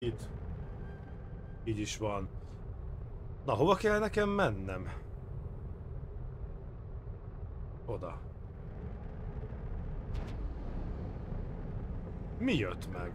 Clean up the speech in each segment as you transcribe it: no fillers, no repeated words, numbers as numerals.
Itt. Így is van. Na, hova kell nekem mennem? Oda. Mi jött meg?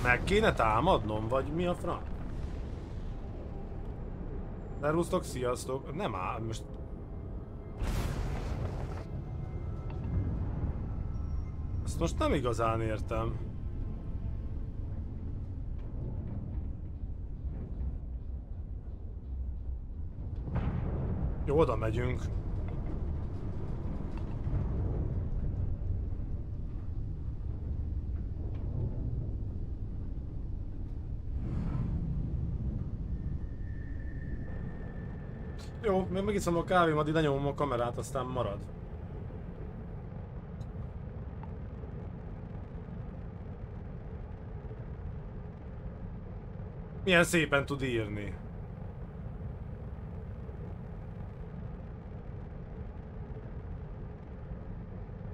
Meg kéne támadnom, vagy mi a franc? Szervusztok, sziasztok! Nem áll, most... Ezt most nem igazán értem. Jó, oda megyünk. Jó, még megiszom a kávémat, ide nyomom a kamerát, aztán marad. Milyen szépen tud írni.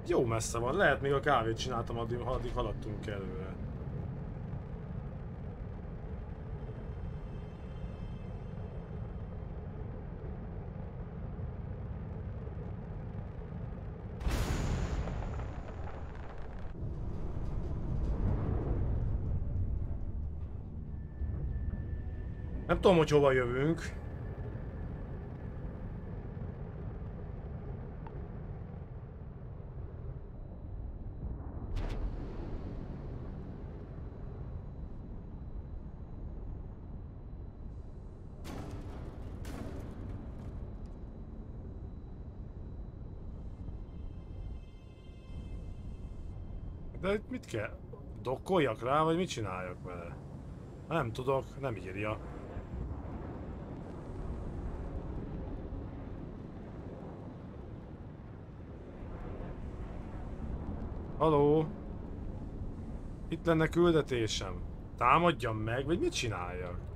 Jó messze van, lehet még a kávét csináltam, addig haladtunk előre. Nem tudom, hogy hova jövünk. De itt mit kell? Dokkoljak rá, vagy mit csináljak vele? Nem tudok, nem írja. Haló? Itt lenne küldetésem. Támadjam meg, vagy mit csináljak?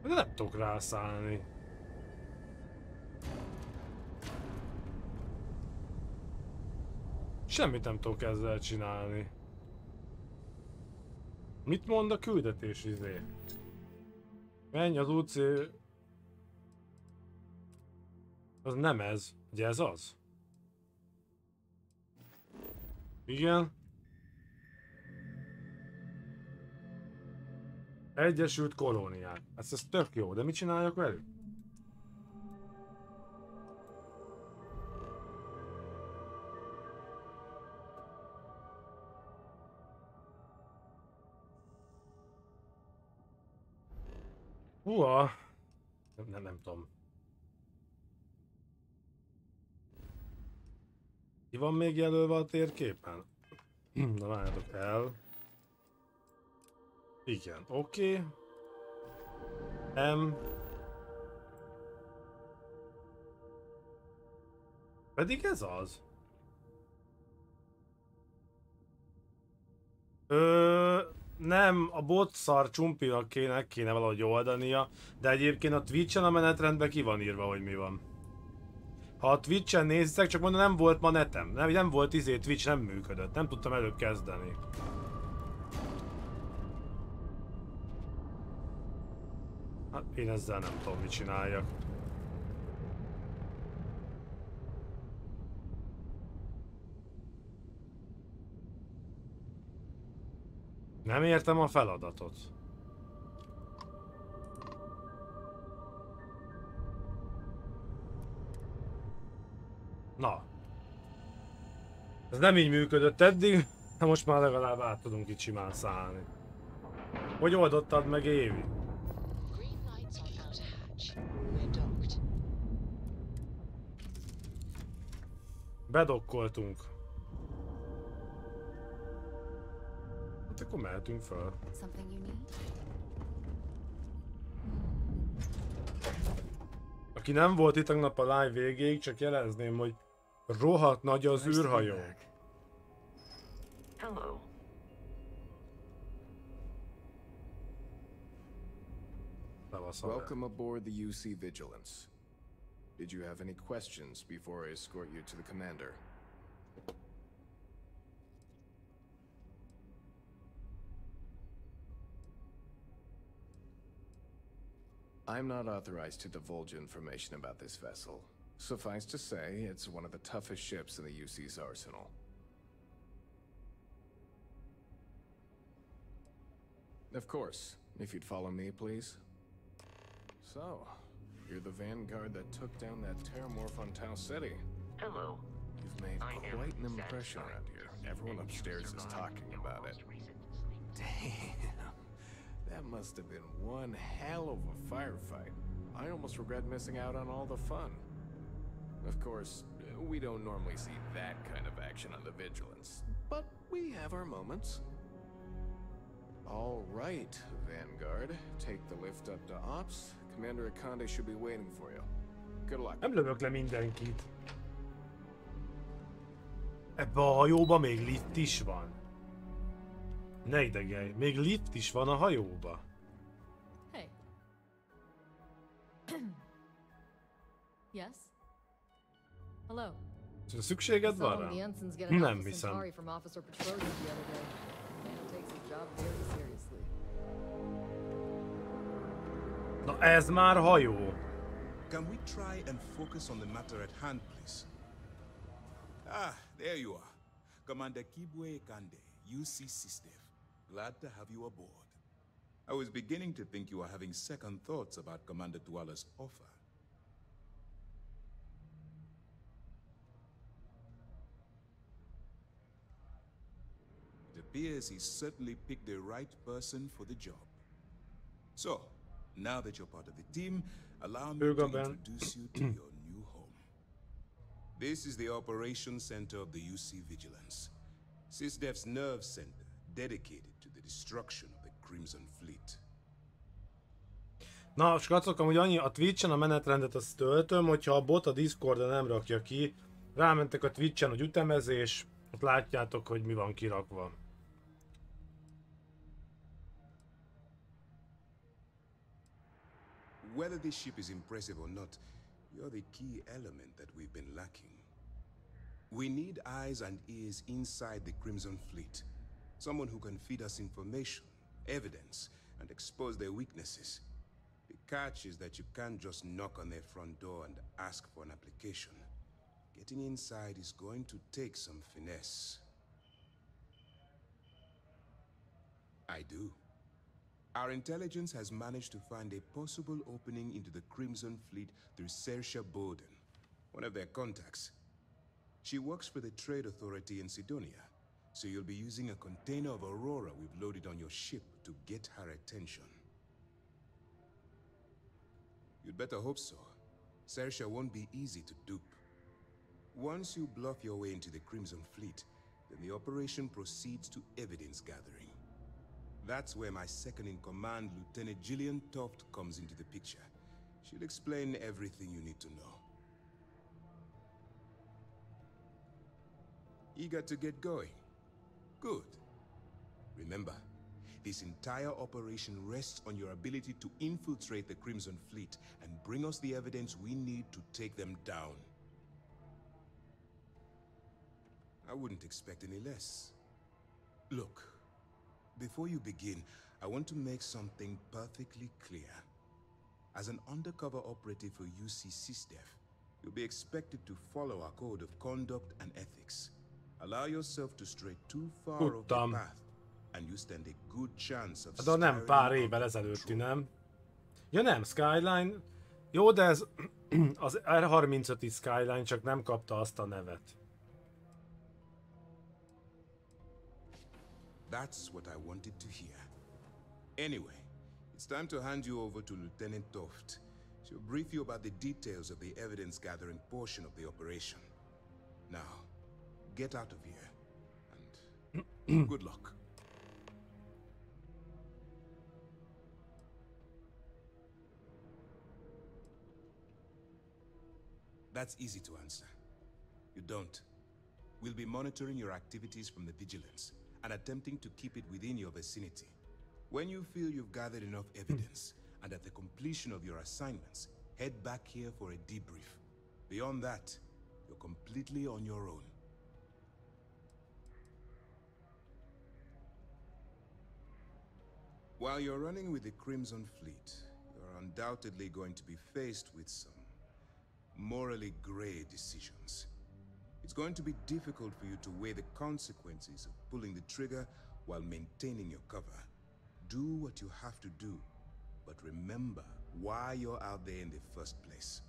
De nem tudok rászállni. Semmit nem tudok ezzel csinálni. Mit mond a küldetés izé? Menj az UC... Az nem ez. Ugye ez az? Igen. Egyesült kolóniák. Ez tök jó, de mit csináljak velük? Húha! Nem tudom. Ki van még jelölve a térképen? Na várjatok el. Igen, oké. M. Pedig ez az. Nem, a bot szar csumpinak kéne valahogy oldania, de egyébként a Twitch-en a menetrendben ki van írva, hogy mi van. Ha a Twitch-en nézitek, csak mondom, nem volt ma netem. Nem volt Twitch, nem működött. Nem tudtam előbb kezdeni. Hát én ezzel nem tudom, mit csináljak. Nem értem a feladatot. Na. Ez nem így működött eddig, de most már legalább át tudunk itt simán szállni. Hogy oldottad meg, Évi? Bedokkoltunk. Hát akkor mehetünk fel. Aki nem volt itt tegnap a live végéig, csak jelezném, hogy rohadt nagy az űrhajó. Hello. Welcome aboard the UC Vigilance. Did you have any questions before I escort you to the commander? I'm not authorized to divulge information about this vessel. Suffice to say, it's one of the toughest ships in the UC's arsenal. Of course, if you'd follow me, please. So, you're the vanguard that took down that terramorph on Tau City. Hello. You've made quite an impression around here. Everyone upstairs is talking about it. Damn. That must have been one hell of a firefight. I almost regret missing out on all the fun. Of course, we don't normally see that kind of action on the Vigilance, but we have our moments. All right, Vanguard. Take the lift up to Ops. Commander Hungate should be waiting for you. Good luck. Nem lövök le mindenkit. Ebbe a hajóba még lift is van. Ne idegelj, még lift is van a hajóba. Hey. Yes? Hello. Szükséged van rá? Nem hiszem. Na ez már hajó. Can we try and focus on the matter at hand, please? Ah, there you are. Commander Kibwe Kande, UC System. Glad to have you aboard. I was beginning to think you were having second thoughts about Commander Tuala's offer. It appears he's certainly picked the right person for the job. So, now that you're part of the team, allow me to introduce you to your new home. This is the Operations Center of the UC Vigilance. SysDef's nerve center, dedicated to the destruction of the Crimson Fleet. Na, srácok, amúgy annyi, a Twitch-en a menetrendet azt töltöm, hogyha a bot a Discordon nem rakja ki. Rámentek a Twitch-en, hogy ütemezés, ott látjátok, hogy mi van kirakva. Whether this ship is impressive or not, you're the key element that we've been lacking. We need eyes and ears inside the Crimson Fleet. Someone who can feed us information, evidence, and expose their weaknesses. The catch is that you can't just knock on their front door and ask for an application. Getting inside is going to take some finesse. I do. Our intelligence has managed to find a possible opening into the Crimson Fleet through Saoirse Bowden, one of their contacts. She works for the Trade Authority in Sidonia, so you'll be using a container of Aurora we've loaded on your ship to get her attention. You'd better hope so. Saoirse won't be easy to dupe. Once you bluff your way into the Crimson Fleet, then the operation proceeds to evidence gathering. That's where my second-in-command, Lieutenant Gillian Toft, comes into the picture. She'll explain everything you need to know. Eager to get going? Good. Remember, this entire operation rests on your ability to infiltrate the Crimson Fleet and bring us the evidence we need to take them down. I wouldn't expect any less. Look. Before you begin, I want to make something perfectly clear. As an undercover operative for UC SysDef, you'll be expected to follow our code of conduct and ethics. Allow yourself to stray too far off the path, and you stand a good chance of de nem pár évvel ezelőtti, nem? Ja nem, Skyline. Jó, de ez az R35-i Skyline, csak nem kapta azt a nevet. That's what I wanted to hear. Anyway, it's time to hand you over to Lieutenant Toft. She'll brief you about the details of the evidence-gathering portion of the operation. Now, get out of here, and good luck. That's easy to answer. You don't. We'll be monitoring your activities from the vigilance and attempting to keep it within your vicinity. When you feel you've gathered enough evidence, and at the completion of your assignments, head back here for a debrief. Beyond that, you're completely on your own. While you're running with the Crimson Fleet, you're undoubtedly going to be faced with some morally gray decisions. It's going to be difficult for you to weigh the consequences of pulling the trigger while maintaining your cover. Do what you have to do, but remember why you're out there in the first place.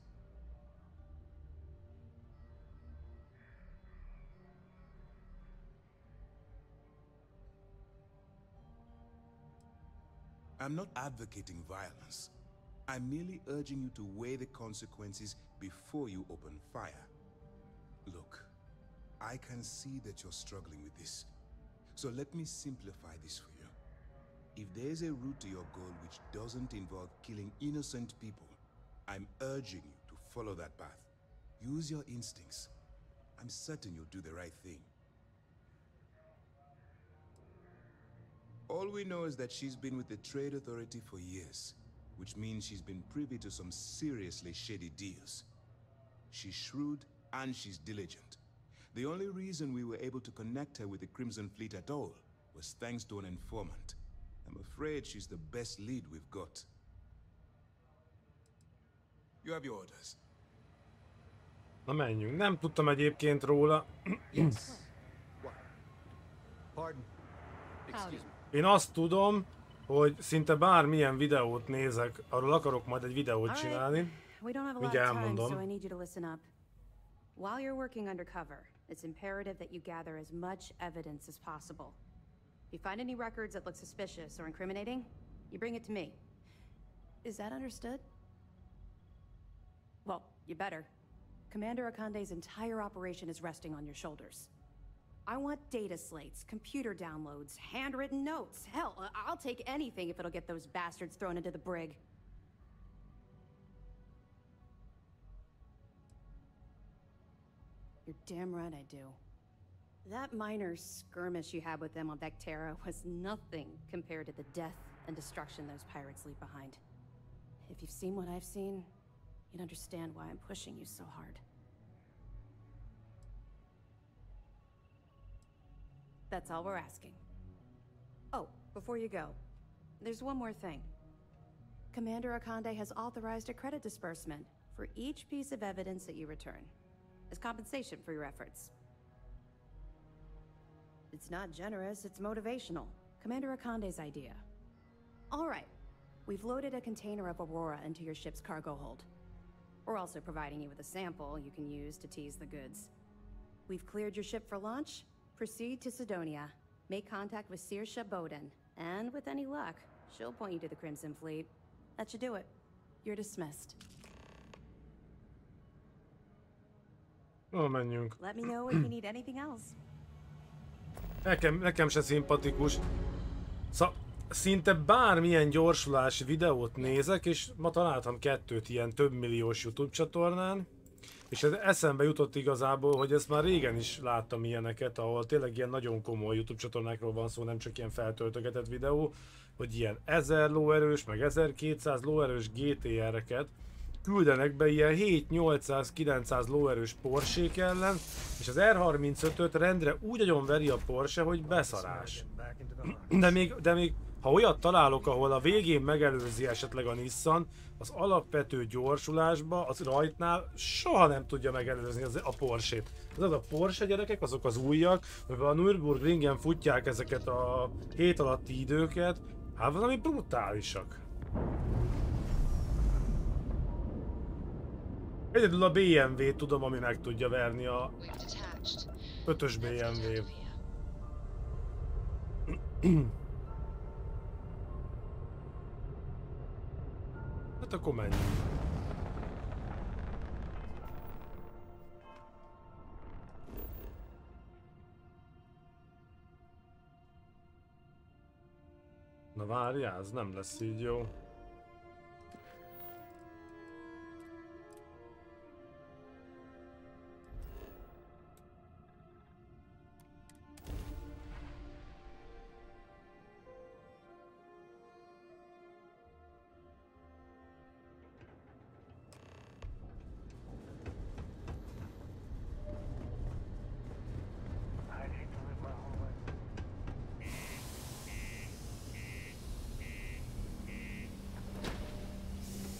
I'm not advocating violence. I'm merely urging you to weigh the consequences before you open fire. Look, I can see that you're struggling with this. So let me simplify this for you. If there's a route to your goal which doesn't involve killing innocent people, I'm urging you to follow that path. Use your instincts. I'm certain you'll do the right thing. All we know is that she's been with the Trade Authority for years, which means she's been privy to some seriously shady deals. She's shrewd and she's diligent. The only reason we were able to connect her with the Crimson Fleet at all was thanks to an informant. I'm afraid she's the best lead we've got. You have your orders. Na menjünk. Nem tudtam egyébként róla. Yes. What? Pardon. Excuse me. Én azt tudom, hogy szinte bármilyen videót nézek, arról akarok majd egy videót csinálni. Mindjárt elmondom. While you're working undercover, it's imperative that you gather as much evidence as possible. If you find any records that look suspicious or incriminating, you bring it to me. Is that understood? Well, you better. Commander Akande's entire operation is resting on your shoulders. I want data slates, computer downloads, handwritten notes. Hell, I'll take anything if it'll get those bastards thrown into the brig. You're damn right I do. That minor skirmish you had with them on Vectera was nothing compared to the death and destruction those pirates leave behind. If you've seen what I've seen, you'd understand why I'm pushing you so hard. That's all we're asking. Oh, before you go, there's one more thing. Commander Akande has authorized a credit disbursement for each piece of evidence that you return, as compensation for your efforts. It's not generous, it's motivational. Commander Akande's idea. All right, we've loaded a container of Aurora into your ship's cargo hold. We're also providing you with a sample you can use to tease the goods. We've cleared your ship for launch. Proceed to Sidonia, make contact with Saoirse Bowden, and with any luck, she'll point you to the Crimson Fleet. That should do it. You're dismissed. Menjünk. Let me know if you need anything else. Nekem se szimpatikus. Szinte bármilyen gyorsulási videót nézek, és ma találtam 2 ilyen több milliós YouTube csatornán. És ez eszembe jutott igazából, hogy ezt már régen is láttam ilyeneket, ahol tényleg ilyen nagyon komoly YouTube csatornákról van szó, nem csak ilyen feltöltögetett videó, hogy ilyen 1000 lóerős, meg 1200 lóerős GTR-eket küldenek be ilyen 7-800-900 lóerős Porsche-k ellen, és az R35-öt rendre úgy agyonveri a Porsche, hogy beszarás. De még ha olyat találok, ahol a végén megelőzi esetleg a Nissan, az alapvető gyorsulásba, az rajtnál soha nem tudja megelőzni a Porsche-t. Az a Porsche gyerekek, azok az újak, mivel a Nürburgringen futják ezeket a hét alatti időket, hát valami brutálisak. Egyedül a BMW-t tudom, ami meg tudja verni a 5-ös BMW-t. Hát akkor menjünk. várjál, ez nem lesz így jó.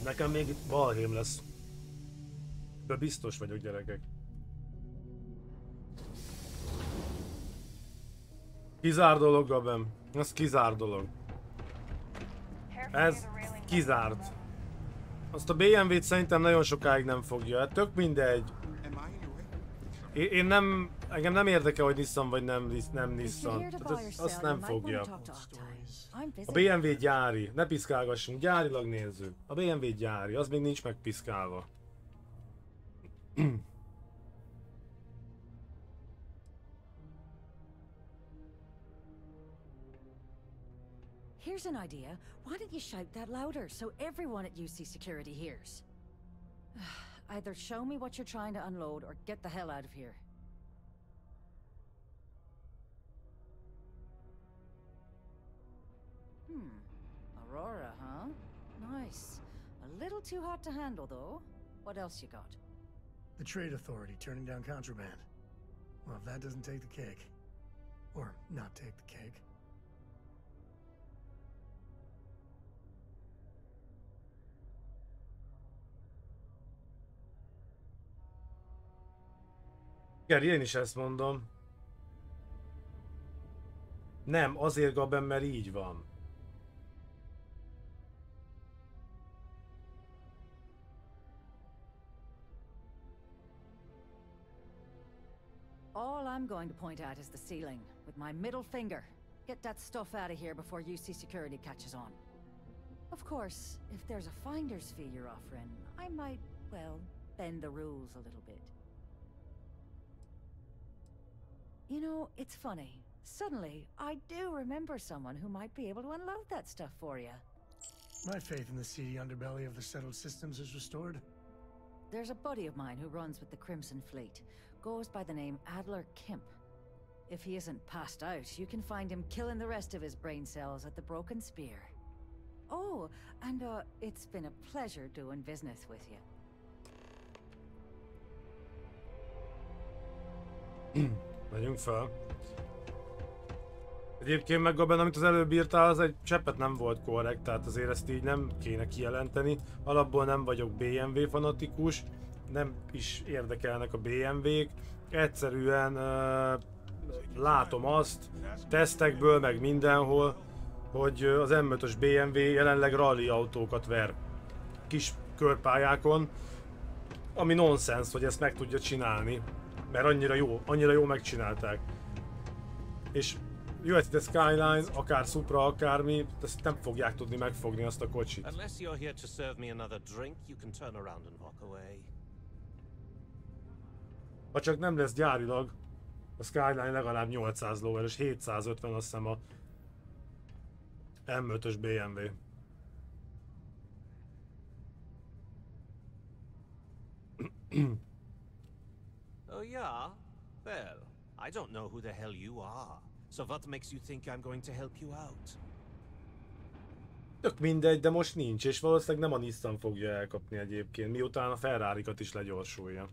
Nekem még itt balhém lesz. De biztos vagyok, gyerekek. Kizár dolog, Gabem. Ez kizár dolog. Ez kizárt. Azt a BMW-t szerintem nagyon sokáig nem fogja. Hát tök mindegy. Én nem... Engem nem érdekel, hogy Nissan vagy nem Nissan. Azt nem fogja. A BMW gyári. Ne piszkálgassunk. Gyárilag nézzük. A BMW gyári. Az még nincs megpiszkálva. Here's an idea. Why don't you shout that louder so everyone at UC Security hears? Either show me what you're trying to unload or get the hell out of here. Aurora, huh? Nice. A little too hot to handle, though. What else you got? The Trade Authority turning down contraband. Well, if that doesn't take the cake. Or not take the cake. Igen, én is ezt mondom. Nem, azért Gaben, mert így van. All I'm going to point at is the ceiling, with my middle finger. Get that stuff out of here before UC Security catches on. Of course, if there's a finder's fee you're offering, I might, well, bend the rules a little bit. You know, it's funny. Suddenly, I do remember someone who might be able to unload that stuff for you. My faith in the seedy underbelly of the settled systems is restored. There's a buddy of mine who runs with the Crimson Fleet. Goes by the name Adler Kemp. If he isn't passed out, you can find him killing the rest of his brain cells at the Broken Spear. Oh, and it's been a pleasure doing business with you. Megyünk fel. Egyébként meg abban, amit az előbb írtál, az egy cseppet nem volt korrekt, tehát azért ezt így nem kéne kijelenteni. Alapból nem vagyok BMW fanatikus, nem is érdekelnek a BMW-k. Egyszerűen látom azt, tesztekből, meg mindenhol, hogy az M5-ös BMW jelenleg rally autókat ver kis körpályákon, ami nonsens, hogy ezt meg tudja csinálni, mert annyira jó megcsinálták. És jöhet itt a Skyline, akár Supra, akármi, ezt nem fogják tudni megfogni azt a kocsit. Ha csak nem lesz gyárilag, a Skyline legalább 800 lóerős, 750 azt hiszem a M5-ös BMW. Oh yeah? Well, I don't know who the hell you are. So what makes you think I'm going to help you out? Tök mindegy, de most nincs, és valószínűleg nem a Nissan fogja elkapni egyébként, miután a Ferrari-kat is legyorsulja.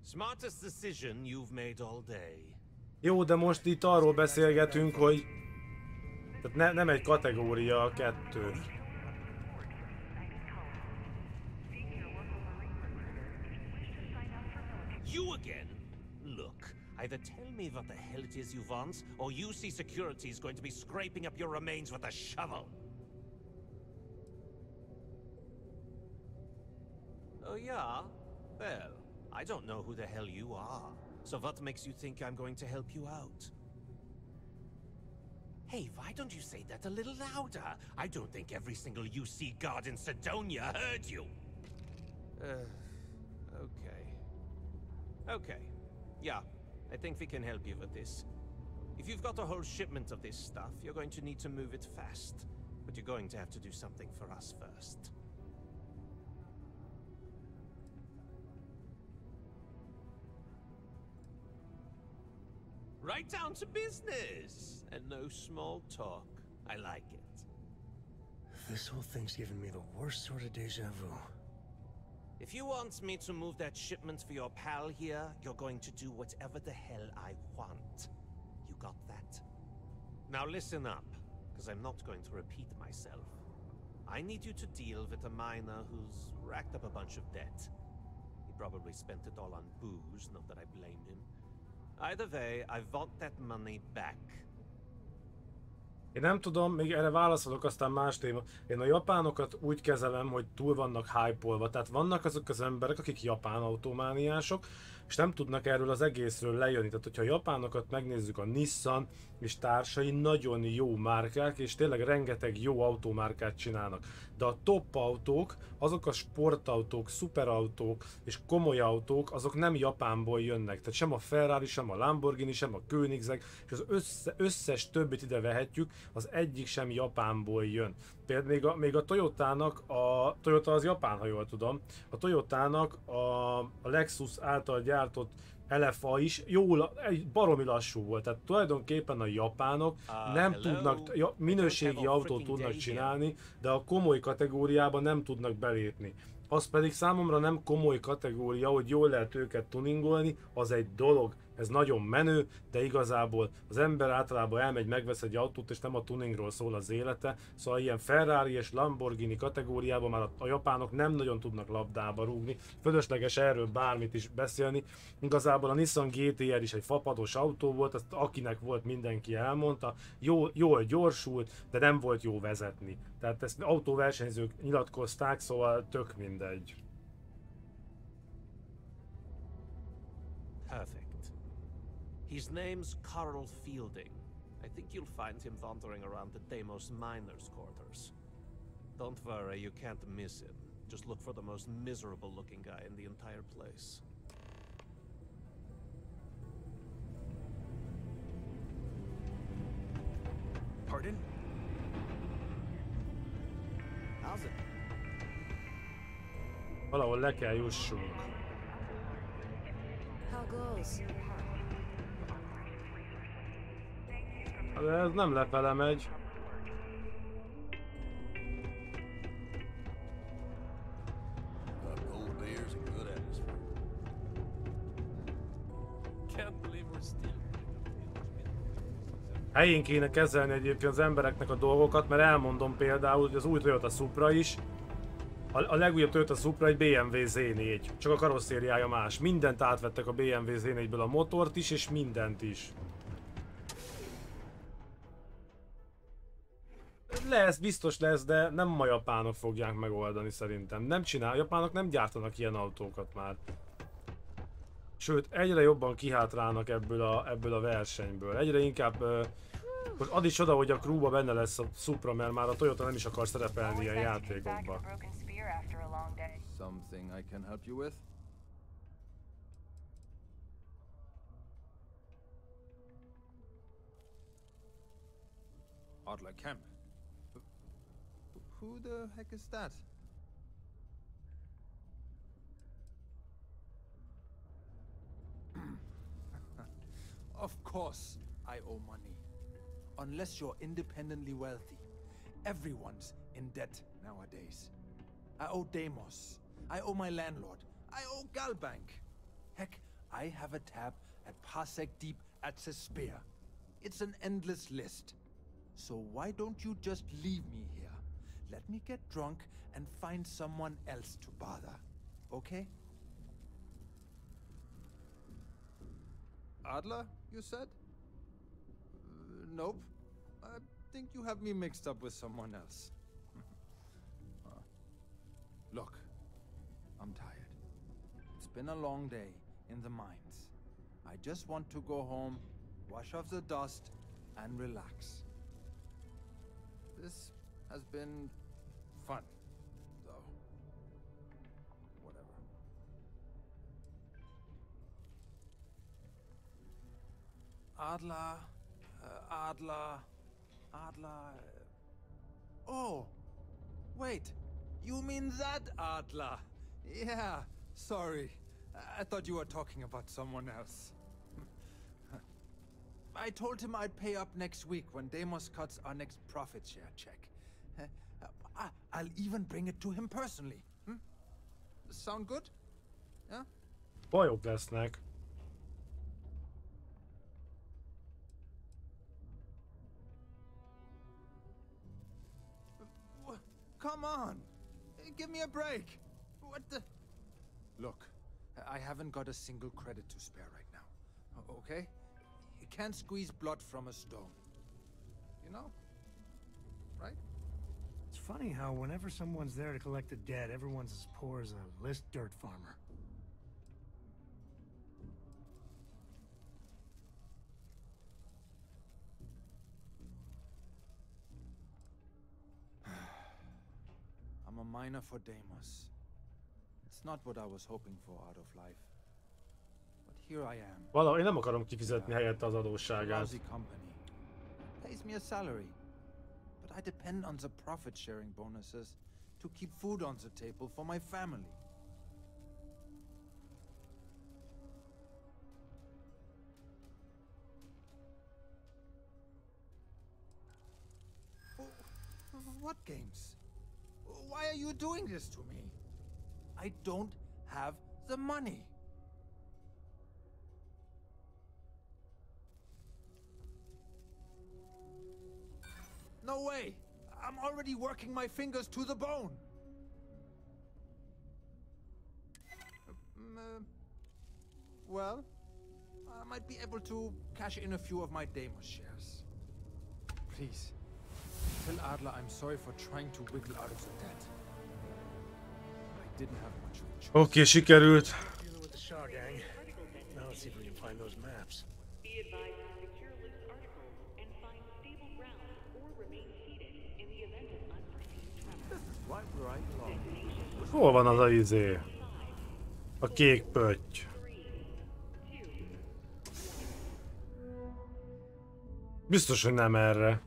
Smartest decision you've made all day. Jó, de most itt arról beszélgetünk, hogy tehát nem egy kategória a kettő. You again? Look, either tell me what the hell it is you want, or UC Security is going to be scraping up your remains with a shovel. Oh yeah? Well, I don't know who the hell you are. So what makes you think I'm going to help you out? Hey, why don't you say that a little louder? I don't think every single UC guard in Sidonia heard you. Okay. Okay. Yeah, I think we can help you with this. If you've got a whole shipment of this stuff, you're going to need to move it fast. But you're going to have to do something for us first. Right down to business! And no small talk. I like it. This whole thing's giving me the worst sort of deja vu. If you want me to move that shipment for your pal here, you're going to do whatever the hell I want. You got that? Now listen up, because I'm not going to repeat myself. I need you to deal with a miner who's racked up a bunch of debt. He probably spent it all on booze, not that I blame him. Either way, I want that money back. Én nem tudom, még erre válaszolok, aztán más téma. Én a japánokat úgy kezelem, hogy túl vannak hype-olva. Tehát vannak azok az emberek, akik japán automániások, és nem tudnak erről az egészről lejönni. Tehát, hogyha a japánokat megnézzük, a Nissan és társai nagyon jó márkák, és tényleg rengeteg jó automárkát csinálnak. De a top autók, azok a sportautók, szuperautók és komoly autók, azok nem Japánból jönnek. Tehát sem a Ferrari, sem a Lamborghini, sem a Koenigsegg, és az összes többit ide vehetjük, az egyik sem Japánból jön. Például még a Toyotának, a Toyota az japán, ha jól tudom, a Toyotának a Lexus által gyártott LFA is baromi lassú volt. Tehát tulajdonképpen a japánok nem tudnak, minőségi autót tudnak csinálni, de a komoly kategóriában nem tudnak belépni. Az pedig számomra nem komoly kategória, hogy jól lehet őket tuningolni, az egy dolog. Ez nagyon menő, de igazából az ember általában elmegy, megvesz egy autót, és nem a tuningról szól az élete. Szóval ilyen Ferrari és Lamborghini kategóriában már a japánok nem nagyon tudnak labdába rúgni. Fölösleges erről bármit is beszélni. Igazából a Nissan GT-R is egy fapados autó volt, azt akinek volt, mindenki elmondta. Jól gyorsult, de nem volt jó vezetni. Tehát ezt autóversenyzők nyilatkozták, szóval tök mindegy. Perfect. His name's Carl Fielding. I think you'll find him wandering around the Deimos miners' quarters. Don't worry, you can't miss him. Just look for the most miserable looking guy in the entire place. Pardon? How's it? Valahol le kell jussunk. How goes? De ez nem lefele megy. Helyén kéne kezelni egyébként az embereknek a dolgokat, mert elmondom például, hogy az új Toyota Supra is, a legújabb Toyota Supra egy BMW Z4, csak a karosszériája más. Mindent átvettek a BMW Z4-ből, a motort is és mindent is. Lesz, biztos lesz, de nem a japánok fogják megoldani szerintem. Nem csinál, a japánok nem gyártanak ilyen autókat már. Sőt, egyre jobban kihátrálnak ebből a versenyből. Egyre inkább... most add is oda, hogy a crewba benne lesz a Supra, mert már a Toyota nem is akar szerepelni ilyen játékokba. Something I can help you with? Adler Kemp. Who the heck is that? Of course I owe money. Unless you're independently wealthy. Everyone's in debt nowadays. I owe Deimos. I owe my landlord. I owe Galbank. Heck, I have a tab at Parsec Deep at Cespear. It's an endless list. So why don't you just leave me here? Let me get drunk and find someone else to bother. Okay? Adler, you said? Nope. I think you have me mixed up with someone else. Look, I'm tired. It's been a long day in the mines. I just want to go home, wash off the dust, and relax. This has been fun, though. Whatever. Adler, Adler... Oh, wait. You mean that Adler? Yeah, sorry. I thought you were talking about someone else. I told him I'd pay up next week when Deimos cuts our next profit share check. I'll even bring it to him personally. Sound good? Yeah? Bajok lesznek. Come on! Give me a break! What the... Look, I haven't got a single credit to spare right now. Okay? You can't squeeze blood from a stone. You know? Right? It's funny how whenever someone's there to collect the debt, everyone's as poor as a list dirt farmer. I'm a miner for Deimos. It's not what I was hoping for out of life. But here I am. Valahogy én nem akarom kifizetni helyette az adósságát. Lousy company. Pays me a salary. But I depend on the profit sharing bonuses to keep food on the table for my family. What games? Why are you doing this to me? I don't have the money. No way! I'm already working my fingers to the bone! Well, I might be able to cash in a few of my Deimos shares. Please, tell Adler I'm sorry for trying to wiggle out of the debt. I didn't have much of a choice. Oké, sikerült. Dealing with the Shaw gang. Now let's see if we can find those maps. Be advised to secure loose articles and find stable ground or remain seated in the event of unforeseen tremor. This is right where I belong. Hol van az a izé? A kék pötty. Biztos, hogy nem erre.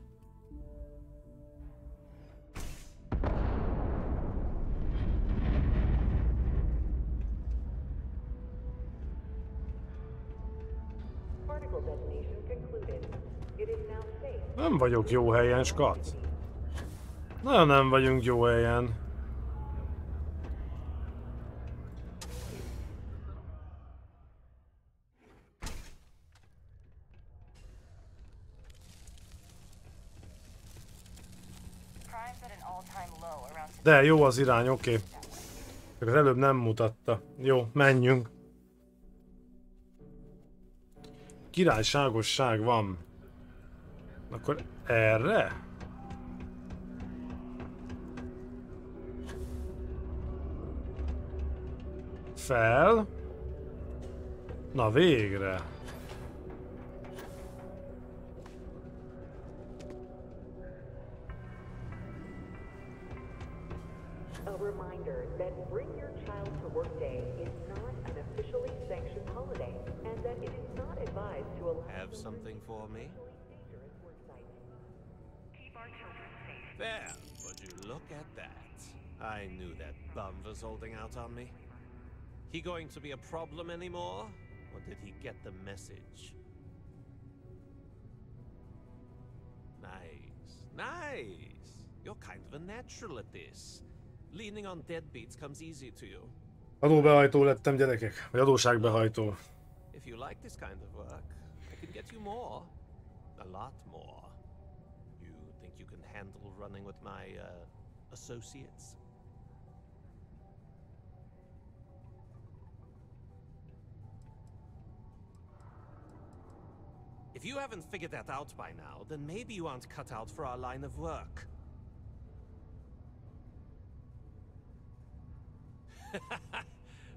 Nem vagyok jó helyen, skat. Nagyon nem vagyunk jó helyen. De jó az irány, oké. Az előbb nem mutatta. Jó, menjünk. Királyságosság van. Akkor erre? Fel? Na végre. A reminder that Bring Your Child to Work Day is not an officially sanctioned holiday, and that it is not advised to allow... Have something for me? Keep our children safe. There, would you look at that? I knew that bum was holding out on me. He going to be a problem anymore? Or did he get the message? Nice, nice. You're kind of a natural at this. Leaning on deadbeats comes easy to you. Adóbehajtó lettem, gyerekek. Vagy adóságbehajtó. If you like this kind of work, I can get you more. A lot more. You think you can handle running with my, associates? If you haven't figured that out by now, then maybe you aren't cut out for our line of work.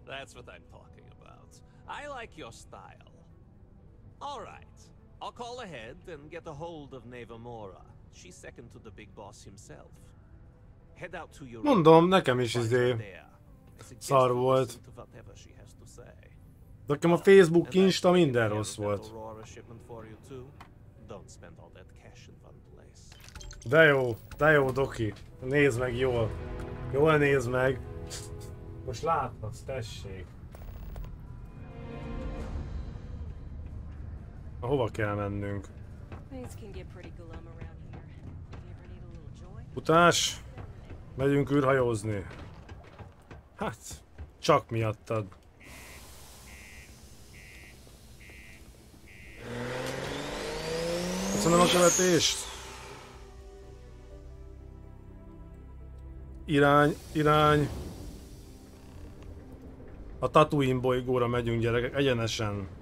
That's what I'm talking about. I like your style. All right. I'll call ahead and get a hold of Nevamora. She's second to the big boss himself. Head out to your... Mondom, nekem is izé szar volt. Nekem a Facebook, Insta, minden rossz volt. Don't spend all that cash in one place. De jó, Doki. Nézd meg jól. Jól nézd meg. Most láthatsz, tessék. Hova kell mennünk? Utás, megyünk űrhajózni. Hát, csak miattad. Köszönöm a követést. Irány. A Tatooine bolygóra megyünk, gyerekek, egyenesen.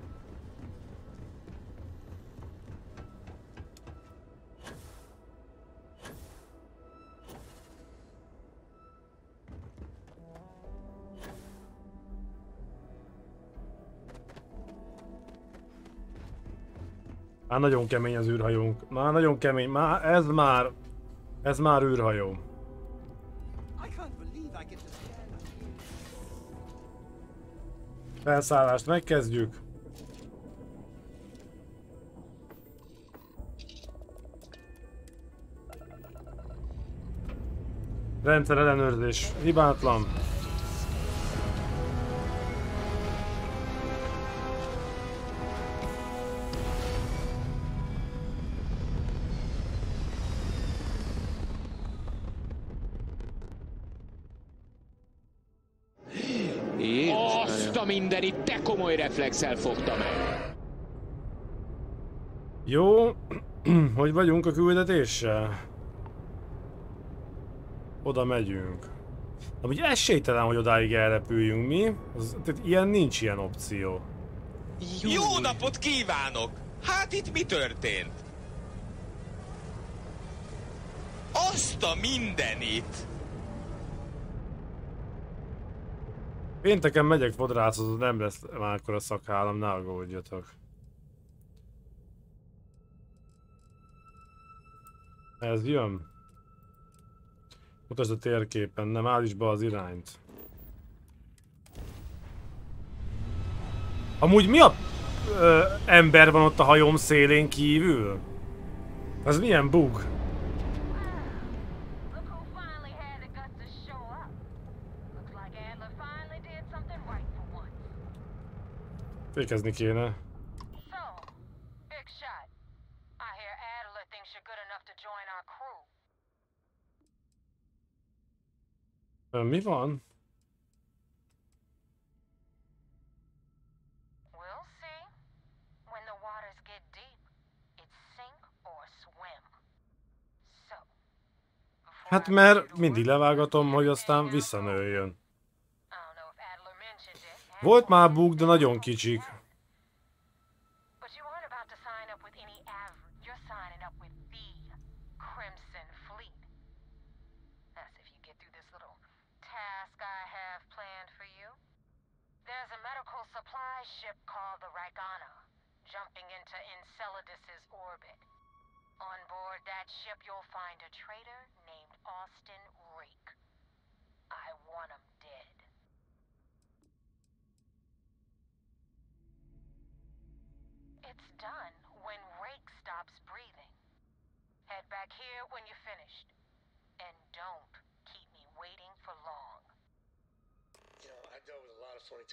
Már nagyon kemény az űrhajónk. Már nagyon kemény. Ez már űrhajó. Felszállást megkezdjük. Rendszer ellenőrzés. Hibátlan. Mindenit te komoly reflexel fogta meg. Jó, hogy vagyunk a küldetéssel? Oda megyünk. Amúgy esélytelen, hogy odáig elrepüljünk, mi? Tehát ilyen nincs ilyen opció. Jó napot kívánok! Hát itt mi történt? Azt a mindenit! Pénteken megyek fodrászozni, nem lesz már akkor a szakállam, ne aggódjatok. Ez jön. Mutasd a térképen, nem állítsd be az irányt. Amúgy mi a ember van ott a hajóm szélén kívül? Ez milyen bug? Fékezni kéne. Mi van? Hát mert mindig levágatom, hogy aztán visszanőjön. Volt már bug, de nagyon kicsik.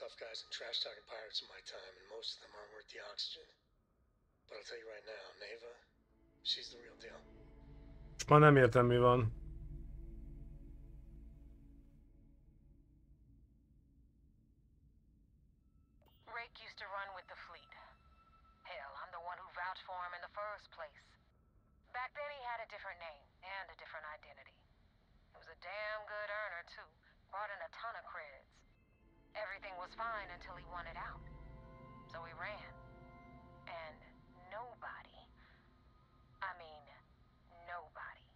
Tough guys and trash-talking pirates in my time, and most of them aren't worth the oxygen. But I'll tell you right now, Neva, she's the real deal. Már nem értem, mi van. Rake used to run with the fleet. Hell, I'm the one who vouched for him in the first place. Back then he had a different name and a different identity. He was a damn good earner too. Brought in a ton of creds. Everything was fine until he wanted out. So he ran. And nobody, I mean nobody,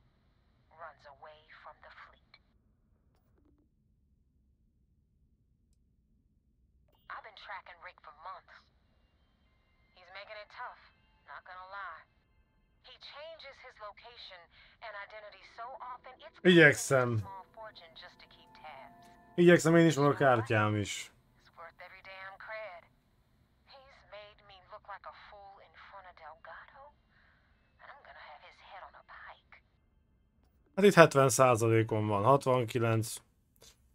runs away from the fleet. I've been tracking Rick for months. He's making it tough, not gonna lie. He changes his location and identity so often it's Igyekszem. a small fortune just to keep tabs. Igyekszem én is, van a kártyám is. Hát itt 70%-on van, 69,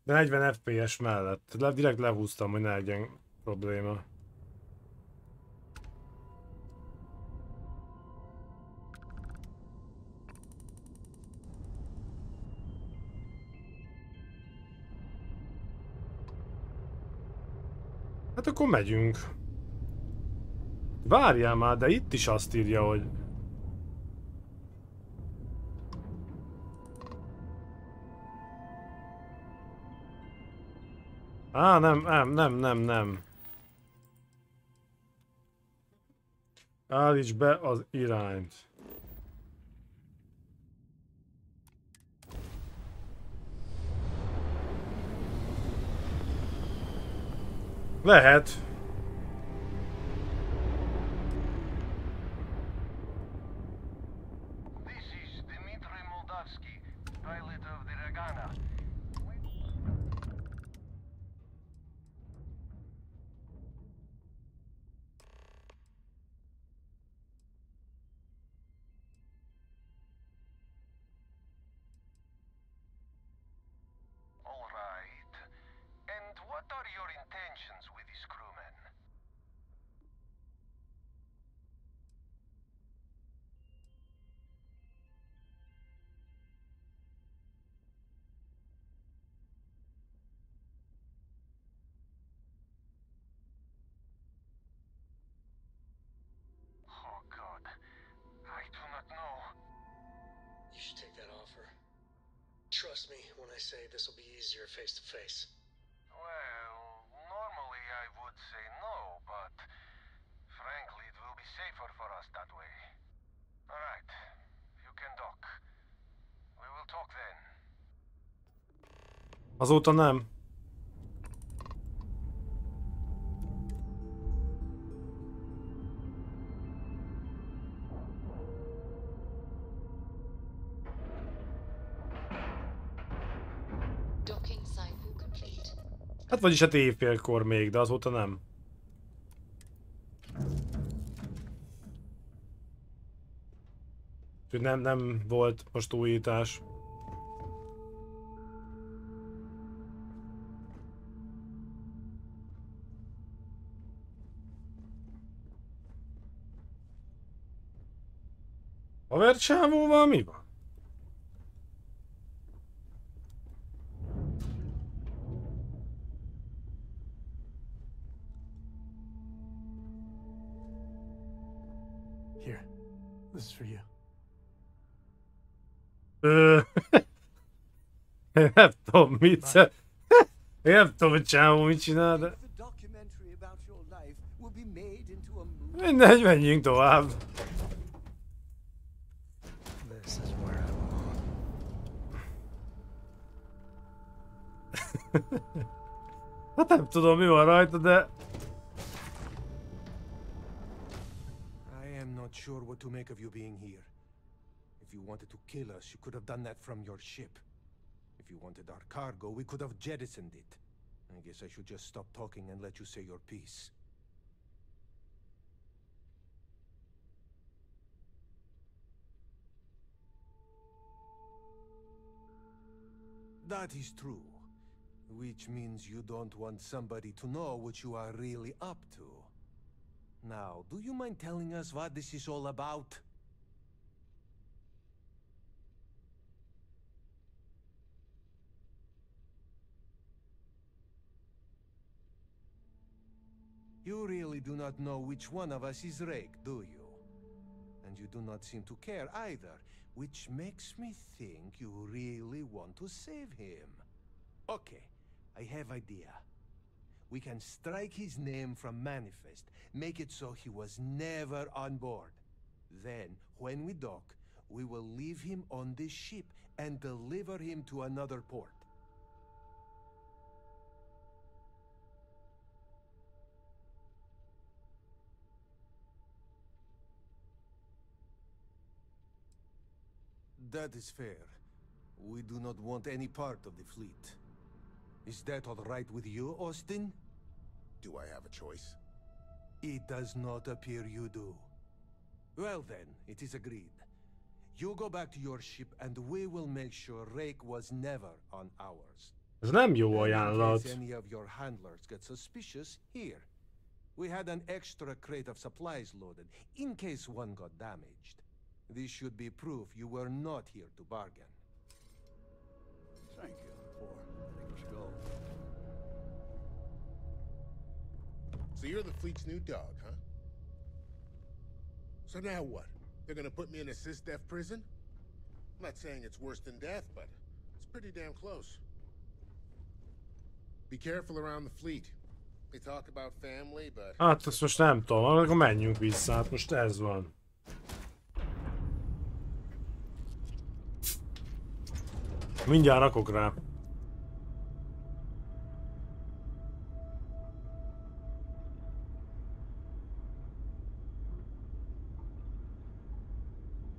de 40 FPS mellett. Direkt lehúztam, hogy ne legyen probléma. Hát akkor megyünk. Várjál már, de itt is azt írja, hogy... Á, nem. Állíts be az irányt. Lehet. Trust me when I say this will be easier face to face. Well, normally I would say no, but frankly it will be safer for us that way. Alright, you can dock. We will talk then. Azóta nem. Hát vagyis hát éjfélkor még, de azóta nem. Úgyhogy nem volt most újítás. Havercsávóval mi van? This is for you. Nem tudom mit. Én nem tudom, hogy csávó mit csinál, de... Mindegy, menjünk tovább. Hát nem tudom, mi van rajta, de... Not sure what to make of you being here. If you wanted to kill us, you could have done that from your ship. If you wanted our cargo, we could have jettisoned it. I guess I should just stop talking and let you say your piece. That is true. Which means you don't want somebody to know what you are really up to. Now, do you mind telling us what this is all about? You really do not know which one of us is Rake, do you? And you do not seem to care either, which makes me think you really want to save him. Okay, I have idea. We can strike his name from Manifest, make it so he was never on board. Then, when we dock, we will leave him on this ship and deliver him to another port. That is fair. We do not want any part of the fleet. Is that all right with you, Austin? Do I have a choice? It does not appear you do. Well then, it is agreed. You go back to your ship and we will make sure Rake was never on ours. Ez nem jó ajánlat. In case any of your handlers get suspicious, here. We had an extra crate of supplies loaded, in case one got damaged. This should be proof you were not here to bargain. Thank you for letting us go. So you're the fleet's new dog, huh? So now what? They're gonna put me in a sys-def prison? I'm not saying it's worse than death, but it's pretty damn close. Be careful around the fleet. They talk about family, but... Hát ezt most nem tudom, akkor menjünk vissza, hát most ez van. Mindjárt rakok rá.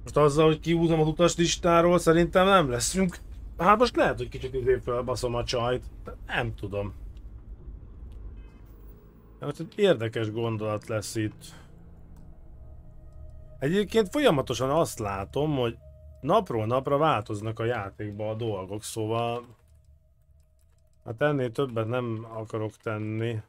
Most azzal, hogy kihúzom az utaslistáról, szerintem nem leszünk. Hát most lehet, hogy kicsit fölbaszom a csajt. Nem tudom. Hát egy érdekes gondolat lesz itt. Egyébként folyamatosan azt látom, hogy napról napra változnak a játékban a dolgok, szóval... Hát ennél többet nem akarok tenni.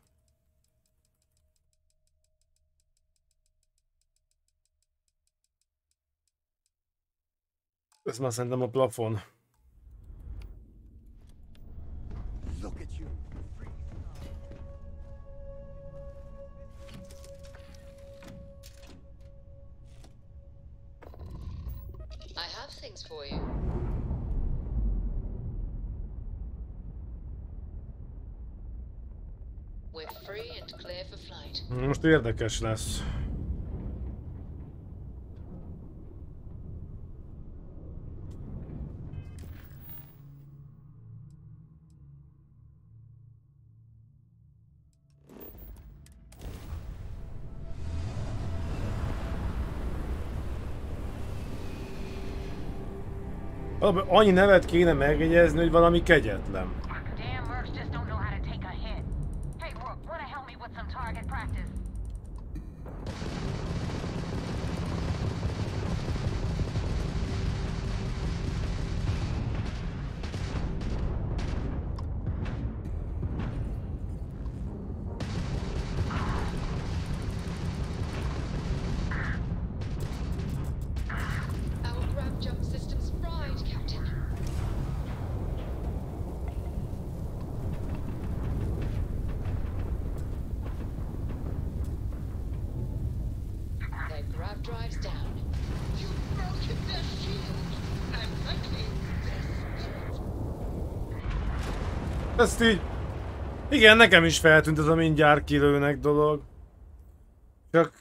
Ez már szerintem a plafon. I have things for you. We're free and clear for flight. Most érdekes lesz. Annyi nevet kéne megjegyezni, hogy valami kegyetlen. Ezt így... Igen, nekem is feltűnt ez a mindjárt kilőnek dolog. Csak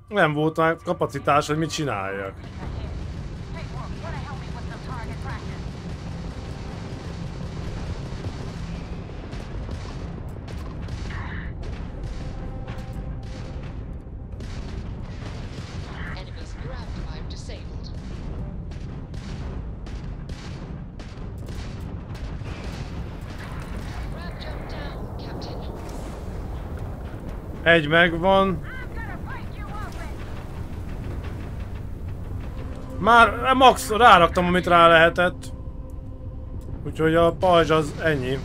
nem volt már kapacitás, hogy mit csináljak. Egy megvan. Már max ráraktam, amit rá lehetett. Úgyhogy a pajzs az ennyi.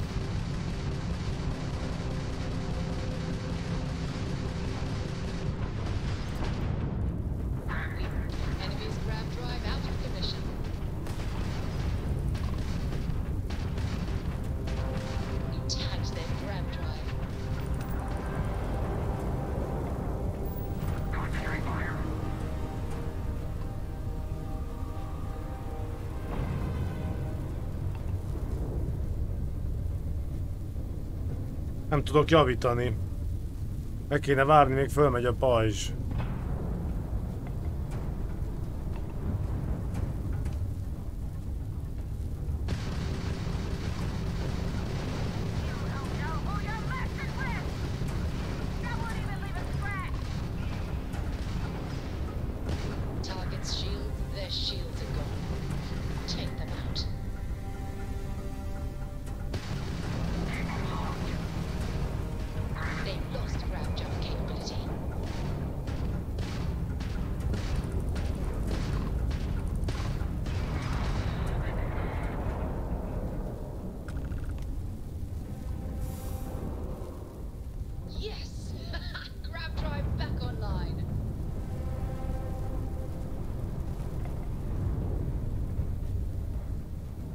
Nem tudok javítani. Meg kéne várni, még fölmegy a pajzs.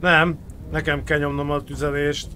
Nem, nekem kell nyomnom a tüzelést.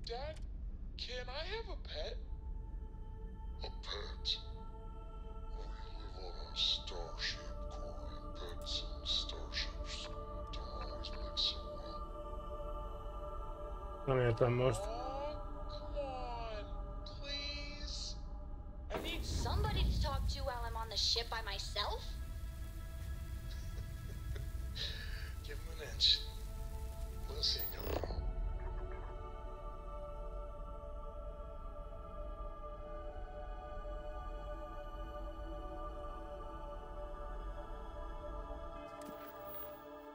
Dad, can I have a pet? A pet? We live on a starship, Corey. Pets and starships don't always mix so well. Nem értem most. Come on, please. I need somebody to talk to while I'm on the ship by myself. Give him an inch. We'll see you go.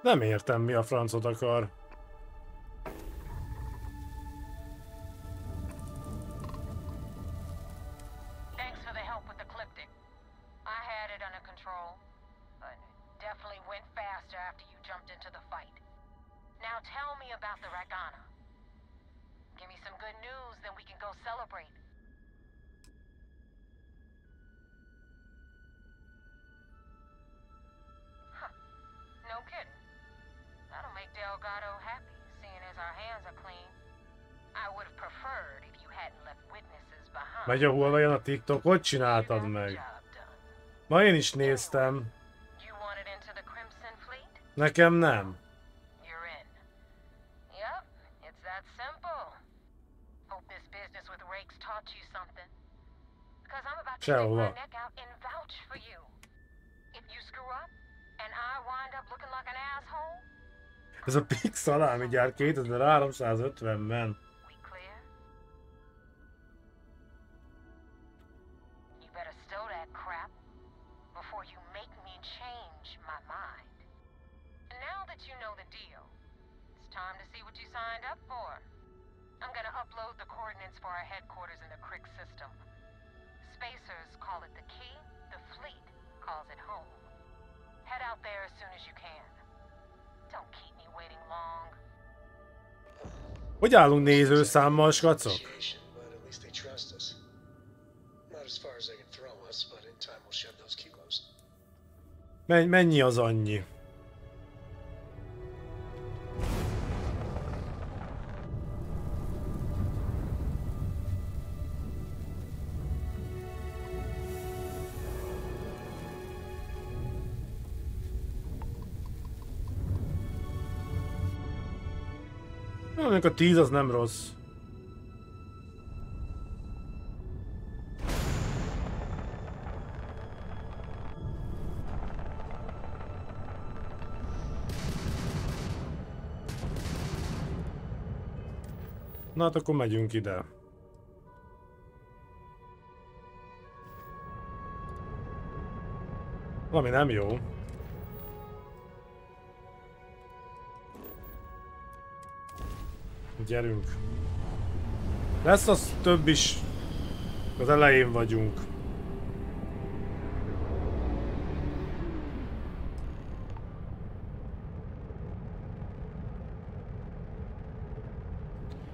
Nem értem, mi a francot akar. Thanks for the help with the cryptic. I had it under control, but it definitely went faster after you jumped into the fight. Now tell me about the Ragana. Give me some good news, then we can go celebrate. Huh. No kidding. That'll make Delgado happy, seeing as our hands are clean. I would have preferred if you hadn't left witnesses behind. Megy a hol jön a TikTok, hogy csináltad meg? Ma én is néztem. You wanted into the Crimson Fleet? Nekem nem. You're in. Yep, it's that simple. Hope this business with Rakes taught you something. Because I'm about to stick my neck out and vouch for you. If you screw up, and I wind up looking like an asshole. Ez a Pix szalámi gyár 2350-ben. We clear? You better stow that crap before you make me change my mind. And now that you know the deal, it's time to see what you signed up for. I'm gonna upload the coordinates for our headquarters in the Crick system. Spacers call it the key, the fleet calls it home. Head out there as soon as you can. Don't keep me waiting long. Hogy állunk nézőszámmal, skacok? But at least they trust us. Not as far as they can throw us, but in time we'll shed those kilos. Mennyi az annyi? Mondjuk a 10 az nem rossz. Na hát akkor megyünk ide. Valami nem jó. Gyerünk. Lesz az több is. Az elején vagyunk.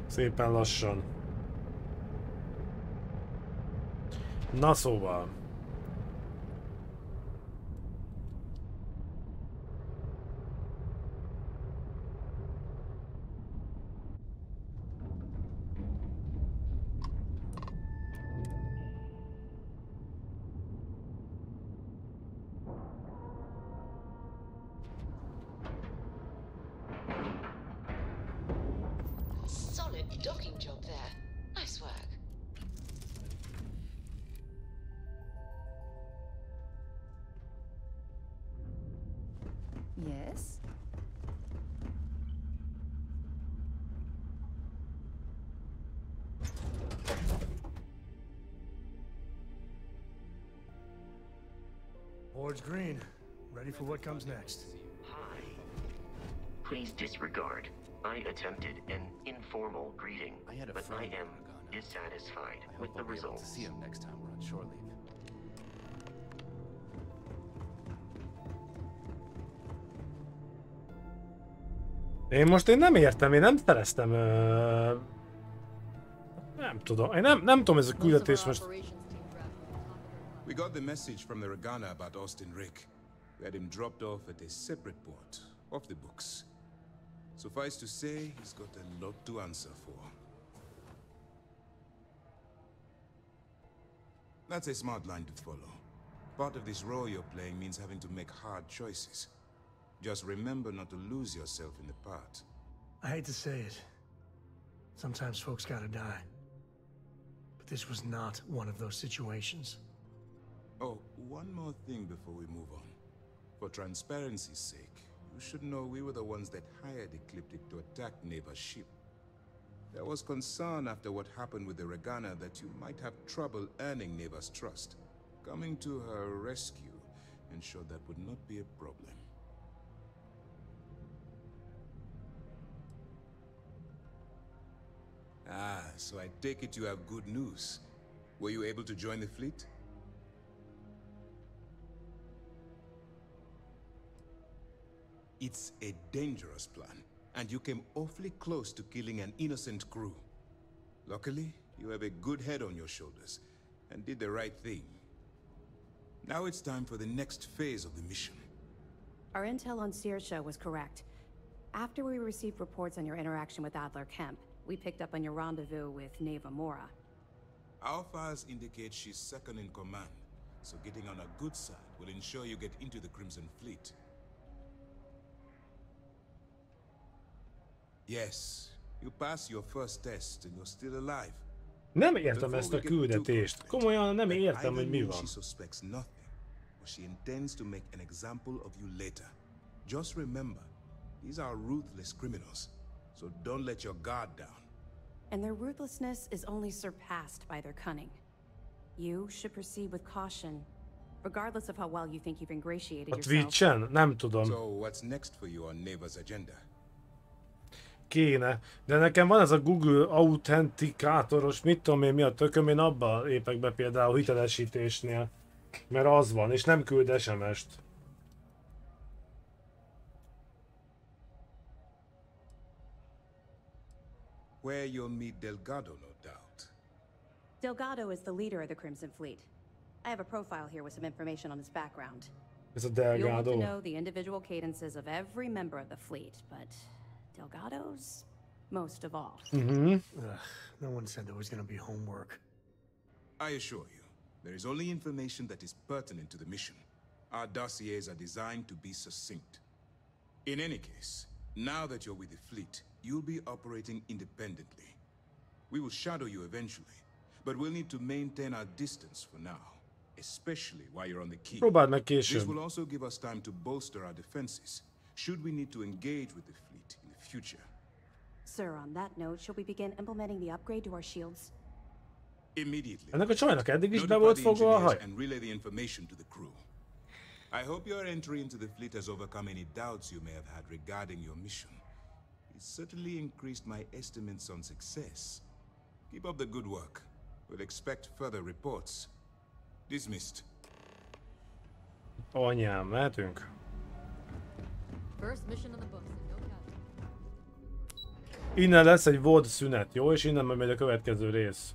Szépen lassan. Na szóval. Docking job there. Nice work. Yes? Board's green. Ready Ready for what comes next? Hi. Please disregard. I attempted an informal greeting, but I am dissatisfied with the results. To see him next time we're on shore leave. Én nem értem, én nem szereztem... nem tudom, én nem tudom ez a küldetés most... We got the message from the Regana about Austin Rick. We had him dropped off at a separate port, off the books. Suffice to say, he's got a lot to answer for. That's a smart line to follow. Part of this role you're playing means having to make hard choices. Just remember not to lose yourself in the part. I hate to say it. Sometimes folks gotta die. But this was not one of those situations. Oh, one more thing before we move on. For transparency's sake, you should know we were the ones that hired Ecliptic to attack Neva's ship. There was concern after what happened with the Regana that you might have trouble earning Neva's trust. Coming to her rescue ensured that would not be a problem. Ah, so I take it you have good news. Were you able to join the fleet? It's a dangerous plan, and you came awfully close to killing an innocent crew. Luckily, you have a good head on your shoulders, and did the right thing. Now it's time for the next phase of the mission. Our intel on Saoirse was correct. After we received reports on your interaction with Adler Kemp, we picked up on your rendezvous with Neva Mora. Our files indicate she's second in command, so getting on a good side will ensure you get into the Crimson Fleet. Yes, you passed your first test and you're still alive. Nem értem ezt a küldetést. Komolyan nem értem, hogy mi van. She suspects nothing, but she intends to make an example of you later. Just remember, these are ruthless criminals, so don't let your guard down. And their ruthlessness is only surpassed by their cunning. You should proceed with caution, regardless of how well you think you've ingratiated yourself. A Twitch-en? Nem tudom. So what's next for you on Neva's agenda? Kéne, de nekem van ez a Google autentikátoros, mit tudom én mi a tököm, én abba lépek be például hitelesítésnél, mert az van, és nem küld SMS-t. Where you'll meet Delgado, no doubt. Delgado is the leader of the Crimson Fleet. I have a profile here with some information on his background. Ez a You'll want to Delgado. know the individual cadences of every member of the fleet, but Delgado's most of all. No one said there was gonna be homework. I assure you, there is only information that is pertinent to the mission. Our dossiers are designed to be succinct. In any case, now that you're with the fleet, you'll be operating independently. We will shadow you eventually, but we'll need to maintain our distance for now, especially while you're on the key. Próbáld meg később. This will also give us time to bolster our defenses, should we need to engage with the fleet in the future. Sir, on that note, shall we begin implementing the upgrade to our shields? Immediately. Ennek a csajnak eddig is be volt fogva a haj. And relay the information to the crew. I hope your entry into the fleet has overcome any doubts you may have had regarding your mission. It's certainly increased my estimates on success. Keep up the good work. We'll expect further reports. Dismissed. Anyám, mehetünk? First mission of the books. Innen lesz egy VOD szünet, jó? És innen megy a következő rész.